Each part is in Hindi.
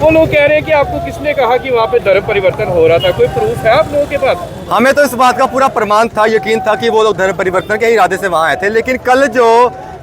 वो लोग कह रहे हैं कि आपको किसने कहा कि वहाँ पे धर्म परिवर्तन हो रहा था, कोई प्रूफ है आप लोगों के पास? हमें तो इस बात का पूरा प्रमाण था, यकीन था कि वो लोग धर्म परिवर्तन के इरादे से वहाँ आए थे। लेकिन कल जो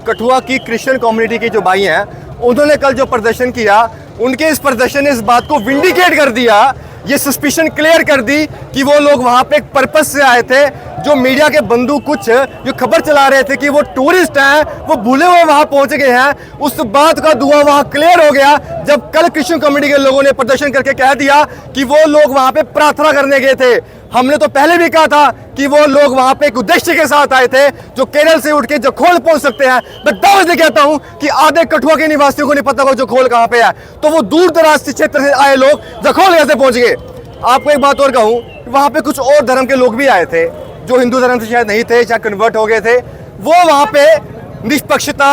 कठुआ की क्रिश्चियन कम्युनिटी के जो भाई हैं, उन्होंने कल जो प्रदर्शन किया, उनके इस प्रदर्शन ने इस बात को विंडिकेट कर दिया, ये सस्पिशन क्लियर कर दी कि वो लोग वहाँ पे एक पर्पस से आए थे। जो मीडिया के बंधु कुछ जो खबर चला रहे थे कि वो टूरिस्ट हैं, वो भूले हुए वहाँ पहुँच गए हैं, उस बात का धुआं वहाँ क्लियर हो गया जब कल क्रिश्चियन कम्युनिटी के लोगों ने प्रदर्शन करके कह दिया कि वो लोग वहाँ पे प्रार्थना करने गए थे। हमने तो पहले भी कहा था कि वो लोग वहाँ पे एक उद्देश्य के साथ आए थे, जो केरल से उठ के जखोल पहुँच सकते हैं। मैं दावे से कहता हूँ कि आधे कठुआ के निवासियों को नहीं पता होगा जखोल कहाँ पे है, तो वो दूर दराज से क्षेत्र से आए लोग जखोल कैसे पहुँच गए। आपको एक बात और कहूँ, वहाँ पे कुछ और धर्म के लोग भी आए थे जो हिंदू धर्म से शायद नहीं थे, शायद कन्वर्ट हो गए थे। वो वहाँ पे निष्पक्षता,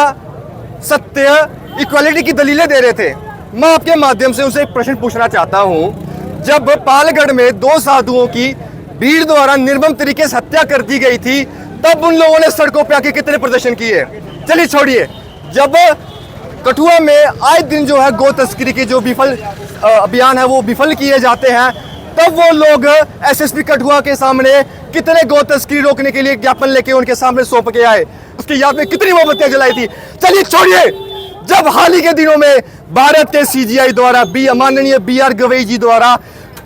सत्य, इक्वालिटी की दलीलें दे रहे थे। मैं आपके माध्यम से उनसे एक प्रश्न पूछना चाहता हूँ, जब पालगढ़ में 2 साधुओं की भीड़ द्वारा निर्मम तरीके से हत्या कर दी गई थी, तब उन लोगों ने सड़कों पे आके कितने प्रदर्शन किए? चलिए छोड़िए, जब कठुआ में आए दिन जो है गौ तस्करी के जो विफल अभियान है वो विफल किए जाते हैं, तब वो लोग एसएसपी कठुआ के सामने कितने गौ तस्करी रोकने के लिए ज्ञापन लेके उनके सामने सौंप के आए, उसकी याद में कितनी मोमबत्तियां जलाई थी। चलिए छोड़िए, जब हाल ही के दिनों में भारत के सीजीआई द्वारा माननीय BR गवई जी द्वारा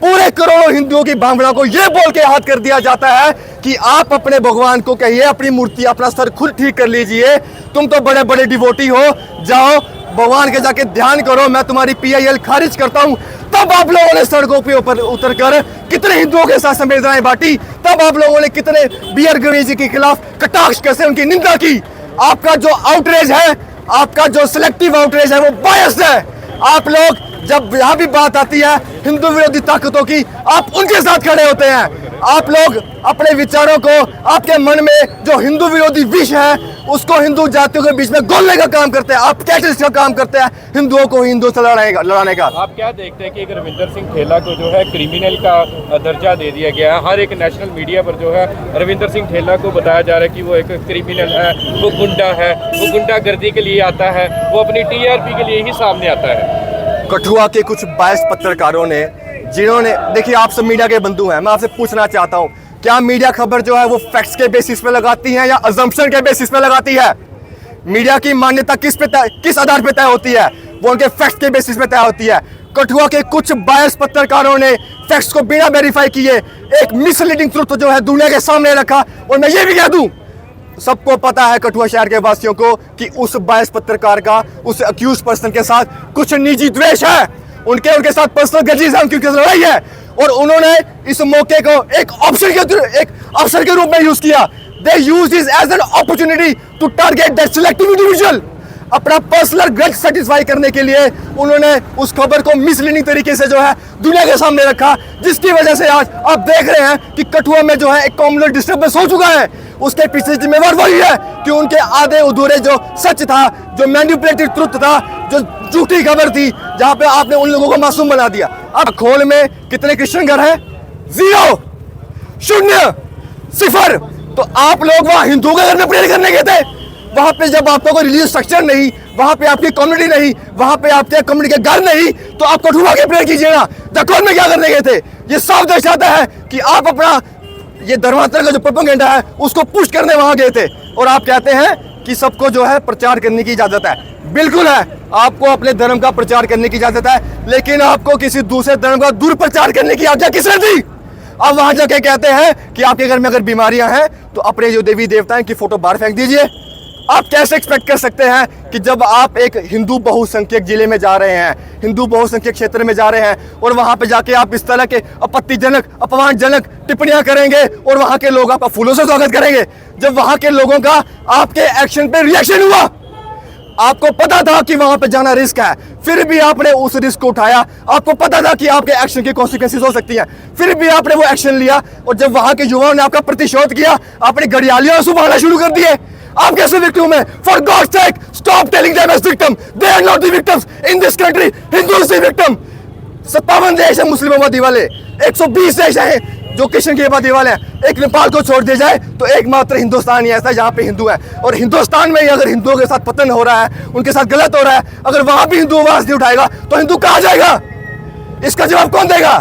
पूरे करोड़ों हिंदुओं की भावना को यह बोल के याद कर दिया जाता है कि आप अपने भगवान को कहिए, अपनी मूर्ति, अपना सर खुद ठीक कर लीजिए, तुम तो बड़े बड़े डिवोटी हो, जाओ भगवान के जाके ध्यान करो, मैं तुम्हारी PIL खारिज करता हूं। तब आप लोगों ने सड़कों पे ऊपर उतर कर कितने हिंदुओं के साथ संवेदनाएं बांटी, तब आप लोगों ने कितने BR गवई जी के खिलाफ कटाक्ष कैसे उनकी निंदा की। आपका जो आउटरीच है, आपका जो सिलेक्टिव आउटरीच है, वो बायस्ड है। आप लोग जब यहाँ भी बात आती है हिंदू विरोधी ताकतों की, आप उनके साथ खड़े होते हैं। आप लोग अपने विचारों को, आपके मन में जो हिंदू विरोधी विष है उसको हिंदू जातियों के बीच में घोलने का काम करते हैं। आप कैटलिस्ट का काम करते हैं हिंदुओं को हिंदू से लड़ाने का। आप क्या देखते हैं कि एक रविंदर सिंह ठेला को जो है क्रिमिनल का दर्जा दे दिया गया है? हर एक नेशनल मीडिया पर जो है रविंदर सिंह ठेला को बताया जा रहा है कि वो एक क्रिमिनल है, वो गुंडा है, वो गुंडागर्दी के लिए आता है, वो अपनी TRP के लिए ही सामने आता है। कठुआ के कुछ बायस पत्रकारों ने, जिन्होंने, देखिए आप सब मीडिया के बंधु हैं, मैं आपसे पूछना चाहता हूं, क्या मीडिया खबर जो है वो फैक्ट्स के बेसिस पे लगाती है या अजम्पशन के बेसिस पे लगाती है? मीडिया की मान्यता किस आधार पे तय होती है? वो उनके फैक्ट्स के बेसिस पे तय होती है। कठुआ के कुछ बायस पत्रकारों ने फैक्ट्स को बिना वेरीफाई किए एक मिसलीडिंग ट्रुथ जो है दुनिया के सामने रखा। और मैं ये भी कह दूं, सबको पता है कठुआ शहर के वासियों को कि उस बायस पत्रकार का उस अक्यूज पर्सन के साथ कुछ निजी द्वेष है, उनके साथ पर्सनल ग्रजेस है, उनकी लड़ाई है। और उन्होंने इस मौके को एक अवसर के रूप में यूज किया। They use this as an opportunity to target that selective individual. अपना पर्सनल ग्रज सेटिस्फाई करने के लिए उन्होंने उस खबर को मिसलीडिंग तरीके से जो है दुनिया के सामने रखा, जिसकी वजह से आज आप देख रहे हैं कि कठुआ में जो है एक कॉम्युनल डिस्टर्बेंस हो चुका है। उसके पीछे जिम्मेवार वही है कि उनके आधे अधूरे जो सच था, जो मैनिपुलेटेड ट्रुथ था, जो झूठी खबर थी, जहां पे आपने उन लोगों को मासूम बना दिया। अब खोल में कितने क्रिश्चियन घर हैं? 0, 0, 0। तो आप लोग वहां हिंदुओं के घर में प्रेयर करने गए थे? वहां पे जब आपका कोई रिलीजियस स्ट्रक्चर नहीं, वहां पे आपकी कम्युनिटी नहीं, वहां पे आपके कम्युनिटी के घर नहीं, तो आप कठुआ के प्रेयर कीजिए ना। जखौल में क्या करने गए थे? ये साफ दर्शाता है कि आप अपना ये धर्मांतर का जो प्रोपेगेंडा है उसको पुश करने वहां गए थे। और आप कहते हैं कि सबको जो है प्रचार करने की इजाजत है। बिल्कुल है, आपको अपने धर्म का प्रचार करने की इजाजत है, लेकिन आपको किसी दूसरे धर्म का दुर्प्रचार करने की आज्ञा किसने दी? अब वहां जाके कहते हैं कि आपके घर में अगर बीमारियां हैं तो अपने जो देवी देवता हैं की फोटो बाहर फेंक दीजिए। आप कैसे एक्सपेक्ट कर सकते हैं कि जब आप एक हिंदू बहुसंख्यक जिले में जा रहे हैं, हिंदू बहुसंख्यक क्षेत्र में जा रहे हैं, और वहां पे जाके आप इस तरह के आपत्तिजनक, अपमानजनक टिप्पणियां करेंगे और वहां के लोग आपका फूलों से स्वागत करेंगे, जब वहां के लोगों का आपके एक्शन पे रिएक्शन हुआ? आपको पता था कि वहां पे जाना रिस्क है, फिर भी आपने उस रिस्क को उठाया। आपको पता था कि आपके एक्शन की कॉन्सिक्वेंसेस हो सकती हैं, फिर भी आपने वो एक्शन लिया। और जब वहां के युवाओं ने आपका प्रतिशोध किया, आपने घड़ियालियों आंसू बहाना शुरू कर दिए। आप कैसे विक्टिम है? For God's sake stop telling them as victim, they are not the victims in this country. Hindus the victim. 57 देश है मुस्लिम आबादी वाले, 120 देश हैं जो कृष्ण की आबादी वाले हैं। एक नेपाल को छोड़ दिया जाए तो एकमात्र हिंदुस्तान ही ऐसा है जहाँ पे हिंदू है। और हिंदुस्तान में ही अगर हिंदुओं के साथ पतन हो रहा है, उनके साथ गलत हो रहा है, अगर वहां भी हिंदू आवाज नहीं उठाएगा तो हिंदू कहाँ जाएगा? इसका जवाब कौन देगा?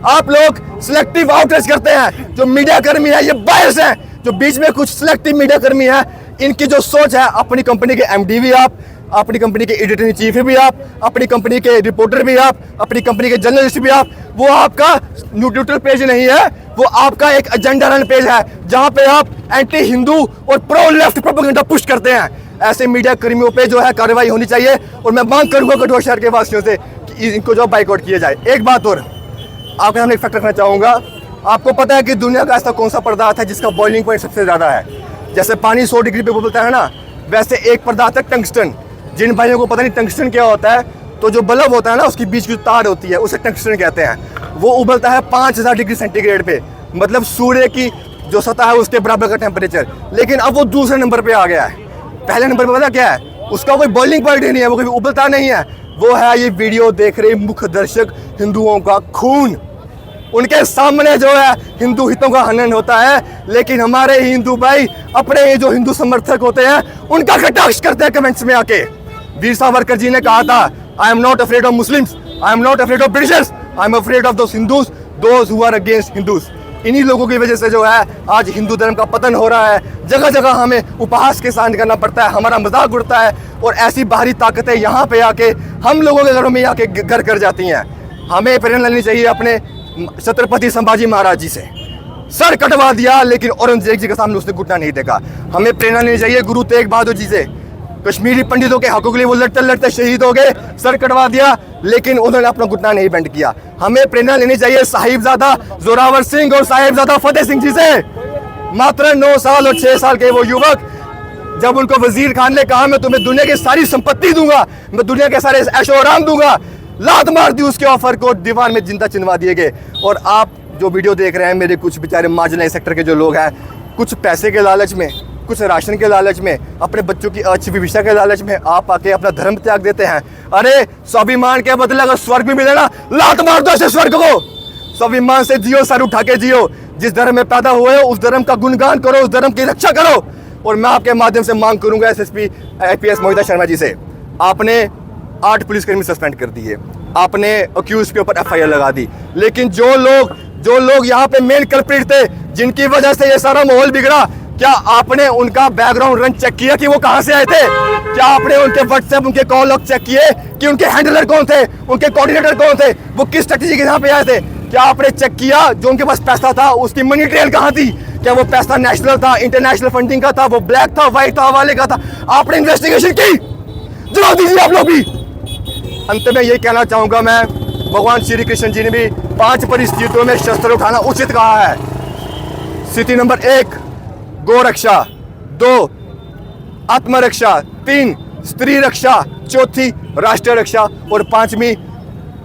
आप लोग सिलेक्टिव आउटरीच करते हैं। जो मीडिया कर्मी है ये बायस हैं, जो बीच में कुछ सिलेक्टिव मीडिया कर्मी है, इनकी जो सोच है, अपनी कंपनी के एमडी भी आप, अपनी कंपनी के एडिटर इन चीफ भी आप, अपनी कंपनी के रिपोर्टर भी आप, अपनी कंपनी के जर्नलिस्ट भी आप, वो आपका न्यूट्रल पेज नहीं है, वो आपका एक एजेंडा रन पेज है जहां पे आप एंटी हिंदू और प्रो लेफ्ट प्रोपेगेंडा पुश करते हैं। ऐसे मीडिया कर्मियों पे जो है कार्रवाई होनी चाहिए और मैं मांग करूंगा कठुआ शहर के वासियों से कि इनको जो बाइकआउट किया जाए। एक बात और आपके सामने एक फैक्ट रखना चाहूंगा, आपको पता है कि दुनिया का ऐसा कौन सा पदार्थ है जिसका बॉइलिंग पॉइंट सबसे ज़्यादा है? जैसे पानी 100 डिग्री पे उबलता है ना, वैसे एक पदार्थ है टंगस्टन। जिन भाइयों को पता नहीं टंगस्टन क्या होता है, तो जो बल्ब होता है ना, उसकी बीच की तार होती है, उसे टंगस्टन कहते हैं। वो उबलता है 5000 डिग्री सेंटीग्रेड पे, मतलब सूर्य की जो सतह है उसके बराबर का टेम्परेचर। लेकिन अब वो दूसरे नंबर पे आ गया है। पहले नंबर पे पता क्या है? उसका कोई बॉइलिंग पॉइंट ही नहीं है, वो कभी उबलता नहीं है। वो है ये वीडियो देख रहे मुख्य दर्शक हिंदुओं का खून। उनके सामने जो है हिंदू हितों का हनन होता है, लेकिन हमारे हिंदू भाई अपने ये जो हिंदू समर्थक होते हैं उनका कटाक्ष करते हैं कमेंट्स में आके। वीर सावरकर जी ने कहा था, I am not afraid of Muslims, I am not afraid of Britishers, I am afraid of those Hindus, those who are against Hindus. इन्हीं लोगों की वजह से जो है आज हिंदू धर्म का पतन हो रहा है। जगह जगह हमें उपहास के साथ करना पड़ता है, हमारा मजाक उड़ता है और ऐसी बाहरी ताकतें यहाँ पे आके हम लोगों के घरों में आके घर कर जाती हैं। हमें प्रेरणा लेनी चाहिए अपने छत्रपति संभाजी महाराज जी से। सर कटवा दिया लेकिन औरंगजेब जी के सामने उसने घुटना नहीं टेका। हमें प्रेरणा लेनी चाहिए गुरु तेग बहादुर जी से। कश्मीरी पंडितों के हकों के लिए वो लड़ते लड़ते शहीद हो गए, सर कटवा दिया लेकिन उन्होंने अपना घुटना नहीं बेंड किया। हमें प्रेरणा लेनी चाहिए साहिबजादा जोरावर सिंह और साहिबजादा फतेह सिंह जी से। मात्र 9 साल और 6 साल के वो युवक, जब उनको वजीर खान ने कहा मैं तुम्हें दुनिया की सारी संपत्ति दूंगा, मैं दुनिया के सारे ऐशो आराम दूंगा, लात मार दी उसके ऑफर को, दीवार में जिंदा चिनवा दिए गए। और आप जो वीडियो देख रहे हैं, मेरे कुछ बेचारे मार्जिनलाइज सेक्टर के जो लोग हैं, कुछ पैसे के लालच में, कुछ राशन के लालच में, अपने बच्चों की अच्छी भविष्य के लालच में आप आके अपना धर्म त्याग देते हैं। अरे स्वाभिमान के बदले अगर स्वर्ग भी मिले ना, लात मार दो ऐसे स्वर्ग को। स्वाभिमान से जियो, सर उठा के जियो। जिस धर्म में पैदा हुए हो उस धर्म का गुणगान करो, उस धर्म की रक्षा करो। और मैं आपके माध्यम से मांग करूंगा एसएसपी IPS मोहिता शर्मा जी से, आपने 8 पुलिसकर्मी सस्पेंड कर दिए, आपने अक्यूज के ऊपर FIR लगा दी, लेकिन जो लोग यहाँ पे मेन कल्प्रिट थे, जिनकी वजह से ये सारा माहौल बिगड़ा, क्या आपने उनका बैकग्राउंड रन चेक किया कि वो कहां से आए थे? क्या आपने उनके व्हाट्सएप, उनके कॉल लॉग चेक किए कि उनके हैंडलर कौन थे, उनके कोऑर्डिनेटर कौन थे, वो किस स्ट्रेटजी के यहाँ पे आए थे? क्या आपने चेक किया जो उनके पास पैसा था उसकी मनी ट्रेल कहाँ थी? क्या वो पैसा नेशनल था, इंटरनेशनल फंडिंग का था, वो ब्लैक था, व्हाइट था, हवाले का था? आपने इन्वेस्टिगेशन की? जवाब दीजिए आप लोग भी। अंत में यही कहना चाहूंगा मैं, भगवान श्री कृष्ण जी ने भी 5 परिस्थितियों में शस्त्र उठाना उचित कहा है। स्थिति नंबर 1 गो रक्षा, 2 आत्मरक्षा, 3 स्त्री रक्षा, 4थी राष्ट्र रक्षा और 5वीं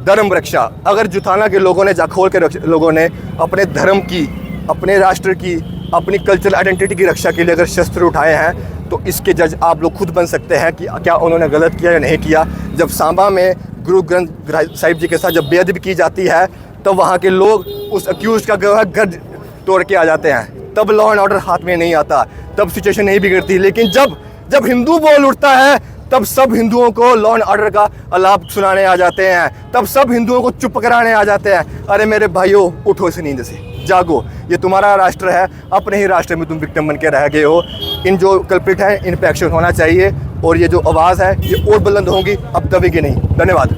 धर्म रक्षा। अगर जुथाना के लोगों ने, जाखोल के लोगों ने अपने धर्म की, अपने राष्ट्र की, अपनी कल्चरल आइडेंटिटी की रक्षा के लिए अगर शस्त्र उठाए हैं, तो इसके जज आप लोग खुद बन सकते हैं कि क्या उन्होंने गलत किया या नहीं किया। जब सांबा में गुरु ग्रंथ साहिब जी के साथ जब बेअदबी की जाती है, तब वहाँ के लोग उस अक्यूज का घर तोड़ के आ जाते हैं, तब लॉ एंड ऑर्डर हाथ में नहीं आता, तब सिचुएशन नहीं बिगड़ती। लेकिन जब हिंदू बोल उठता है, तब सब हिंदुओं को लॉ एंड ऑर्डर का अलाप सुनाने आ जाते हैं, तब सब हिंदुओं को चुप कराने आ जाते हैं। अरे मेरे भाइयों, उठो इस नींद से, जागो। ये तुम्हारा राष्ट्र है, अपने ही राष्ट्र में तुम विक्टिम बन के रह गए हो। इन जो कल्प्रिट हैं इन पे एक्शन होना चाहिए और ये जो आवाज़ है ये और बुलंद होगी, अब दबेगी नहीं। धन्यवाद।